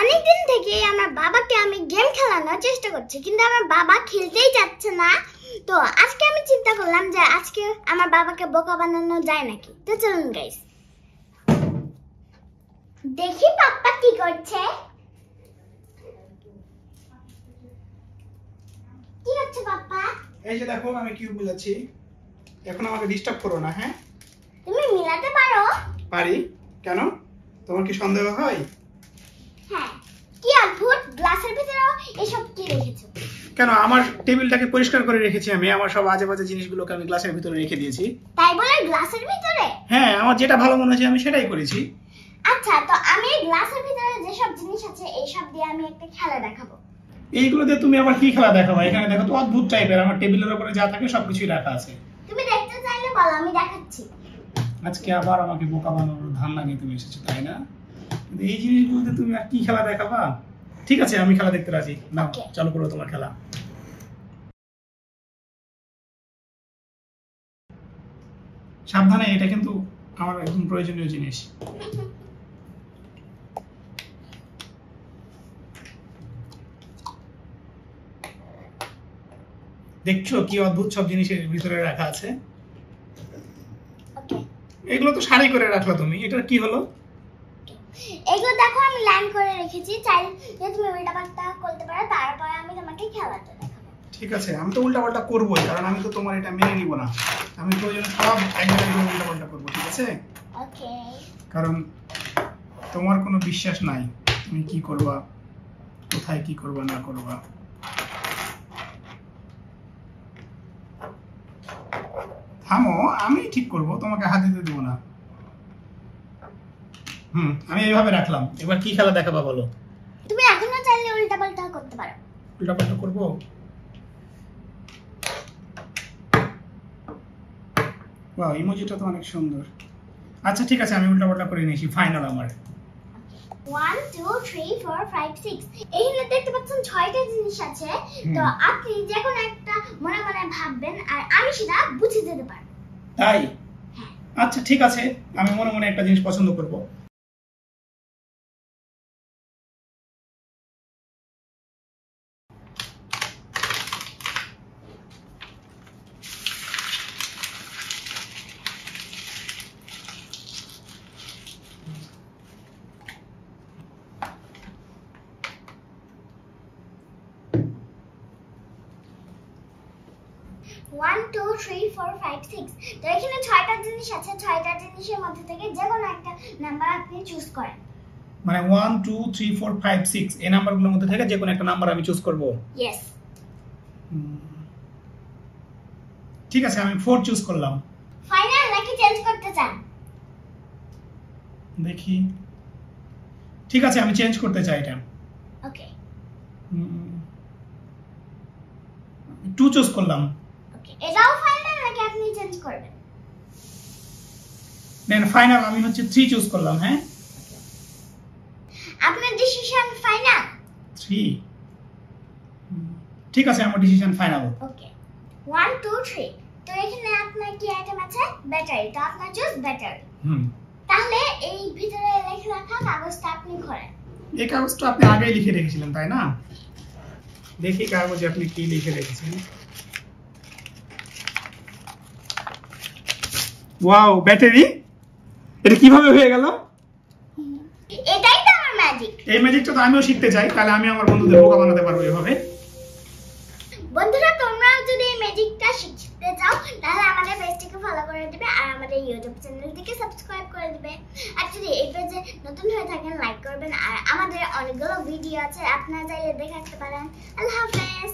অনেকদিন থেকে আমার বাবাকে আমি গেম খেলানোর চেষ্টা করছি, কিন্তু আমার বাবা খেলতেই চাচ্ছে না। তো আজকে আমি চিন্তা করলাম যে আজকে আমার বাবাকে বোকা বানানো যায় নাকি। তো চলুন গাইস, দেখি পাপ্পা কি করছে। কি হচ্ছে পাপ্পা? এই যে দেখো আমি কিউব মিলাচ্ছি। এখন আমাকে ডিস্টার্ব করো না, হ্যাঁ? তুমি মিলাতে পারো? পারি। কেন, তোমার কি সন্দেহ হয়? হ্যাঁ। কি অদ্ভুত, গ্লাসের ভিতরে এসব কি রেখেছো? কেন, আমার টেবিলটাকে পরিষ্কার করে রেখেছি আমি। আমার সব আজে বাজে জিনিসগুলোকে আমি গ্লাসের ভিতরে রেখে দিয়েছি। তাই বলে গ্লাসের ভিতরে? হ্যাঁ, আমার যেটা ভালো মনে হচ্ছে আমি সেটাই করেছি। আচ্ছা, তো আমি গ্লাসের ভিতরে যে সব জিনিস আছে এই সব দিয়ে আমি একটা খেলা দেখাবো। এইগুলো দিয়ে তুমি আবার কি খেলা দেখাবো? এখানে দেখো তো অদ্ভুত টাইপের, আমার টেবিলের উপরে যা থাকে সবকিছুই রাখা আছে। তুমি দেখতে চাইলে বলো, আমি দেখাচ্ছি। আজকে আবার আমাকে বোকা বানানোর ধান্দা নিয়ে তুমি এসেছো, তাই না? কিন্তু এই জিনিসগুলোতে তুমি আর কি খেলা দেখাবা? ঠিক আছে, আমি খেলা দেখতে রাজি। নাও, চালু করো তোমার খেলা। সাবধানে, এটা কিন্তু আমার একদম প্রয়োজনীয় জিনিস। দেখছো কি অদ্ভুত সব জিনিসের ভিতরে রাখা আছে। এগুলো তো সারি করে রাখলা তুমি, এটা কি হলো? এগুলো দেখো আমি লাইন করে রেখেছি, চাইলে তুমি উল্টা পাল্টা করতে পারো, তারপর আমি তোমাকে খেলাটা দেখাবো। ঠিক আছে, আমি তো উল্টা পাল্টা করবোই, কারণ আমি তো তোমার এটা মেনে নিব না। আমি প্রয়োজনে সব একদম উল্টা পাল্টা করবো, ঠিক আছে? ওকে। কারণ তোমার কোনো বিশ্বাস নাই তুমি কি করবা, কোথায় কি করবা না করবা। থামো, আমি ঠিক করব, তোমাকে হাত দিতে দেবো না। আমি এইভাবে রাখলাম। এবার কি খেলা দেখাবা বলো? তুমি এখনো চাইলে উল্টা পাল্টা করতে পারো। উল্টা পাল্টা করবো? বাহ, ইমোজিটা তো অনেক সুন্দর। আচ্ছা ঠিক আছে, আমি উল্টা পাল্টা করে নিয়েছি। ফাইনাল আমার 1 2 3 4 5 6। এইখানে দেখতে পাচ্ছেন 6টা জিনিস আছে। তো আপনি যে কোনো একটা মনে মনে ভাববেন আর আমি সেটা বুঝিয়ে দিতে পারবো। তাই? আচ্ছা ঠিক আছে, আমি মনে মনে একটা জিনিস পছন্দ করব। One, two, three, four, five, six. তো এখানে 6টা জিনিস আছে, 6টা জিনিসের মধ্যে থেকে যে কোনো একটা নাম্বার আপনি চুজ করেন। মানে 1 2 3 4 5 6 এই নাম্বারগুলোর মধ্যে থেকে যে কোনো একটা নাম্বার আমি চুজ করব। यस। ঠিক আছে, আমি 4 চুজ করলাম। ফাইনাল নাকি চেঞ্জ করতে চান? দেখি। ঠিক আছে, আমি চেঞ্জ করতে চাই এটা। ওকে। 2 চুজ করলাম। ওকে, এটাও ফাইনাল নাকি আপনি চেঞ্জ করবেন? দেন ফাইনাল, আমি হচ্ছে 3 চুজ করলাম। হ্যাঁ, আপনার ডিসিশন ফাইনাল? 3। ঠিক আছে, আমার ডিসিশন ফাইনাল। ওকে, 1 2 3। তো এখানে আপনার কি আইটেম আছে? ব্যাটারি। তো আপনার চুজ ব্যাটারি। তাহলে এই ভিতরে লেখা রাখা কাগজটা আপনি খোলেন। এই কাগজটা আপনি আগেই লিখে রেখেছিলেন, তাই না? দেখি কাগজে আপনি কি লিখে রেখেছেন। Wow, battery! এটা কিভাবে হয়ে গেল? এটাই তো আমার ম্যাজিক। এই ম্যাজিকটা তো আমিও শিখতে চাই, তাহলে আমি আমার বন্ধুদের বোকা বানাতে পারবো এভাবে। বন্ধুরা, তোমরাও যদি এই ম্যাজিকটা শিখতে চাও তাহলে আমাদের পেজটিকে ফলো করে দিবে আর আমাদের ইউটিউব চ্যানেলটিকে সাবস্ক্রাইব করে দিবে। আর যদি এই পেজে নতুন হয়ে থাকেন লাইক করবেন। আর আমাদের অনেকগুলো ভিডিও আছে, আপনারা চাইলে দেখে আসতে পারেন। আল্লাহ হাফেজ।